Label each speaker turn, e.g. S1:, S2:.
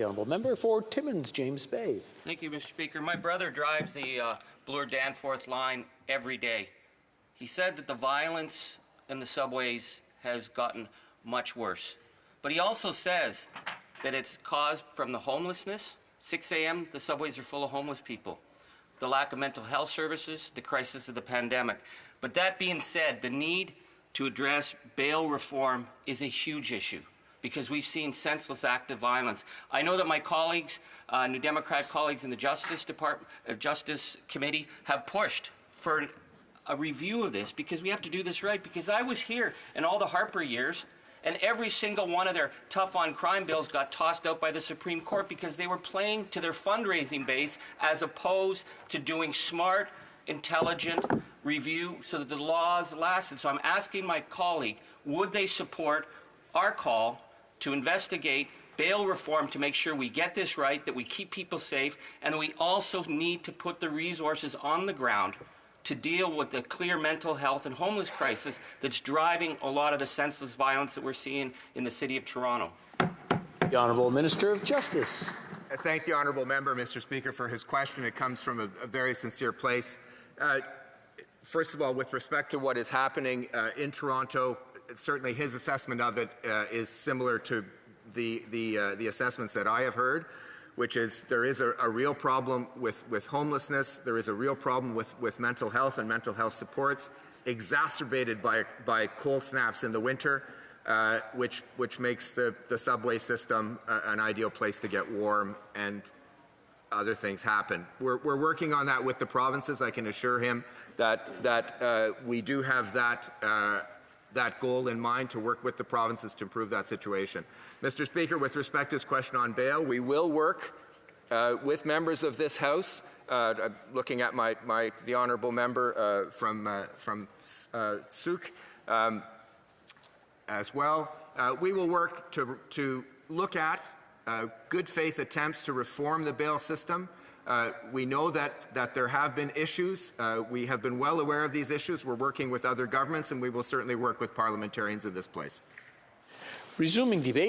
S1: The honourable member for Timmins, James Bay.
S2: Thank you, Mr. Speaker. My brother drives the Bloor-Danforth line every day. He said that the violence in the subways has gotten much worse. But he also says that it's caused from the homelessness. 6 a.m., the subways are full of homeless people. The lack of mental health services, the crisis of the pandemic. But that being said, the need to address bail reform is a huge issue, because we've seen senseless acts of violence. I know that my colleagues, New Democrat colleagues in the Justice Committee have pushed for a review of this, because we have to do this right. Because I was here in all the Harper years, and every single one of their tough on crime bills got tossed out by the Supreme Court because they were playing to their fundraising base as opposed to doing smart, intelligent review so that the laws lasted. So I'm asking my colleague, would they support our call to investigate bail reform to make sure we get this right, that we keep people safe, and that we also need to put the resources on the ground to deal with the clear mental health and homeless crisis that's driving a lot of the senseless violence that we're seeing in the City of Toronto.
S1: The Honourable Minister of Justice.
S3: I thank the honourable member, Mr. Speaker, for his question. It comes from a very sincere place. First of all, with respect to what is happening in Toronto, certainly his assessment of it is similar to the assessments that I have heard, which is there is a real problem with homelessness. There is a real problem with mental health and mental health supports, exacerbated by cold snaps in the winter, which makes the subway system an ideal place to get warm and other things happen. We're working on that with the provinces. I can assure him that we do have that goal in mind, to work with the provinces to improve that situation. Mr. Speaker, with respect to his question on bail, we will work with members of this House, looking at the honourable member from Souk as well. We will work to look at good faith attempts to reform the bail system. We know that there have been issues. We have been well aware of these issues. We're working with other governments, and we will certainly work with parliamentarians in this place.
S1: Resuming debate.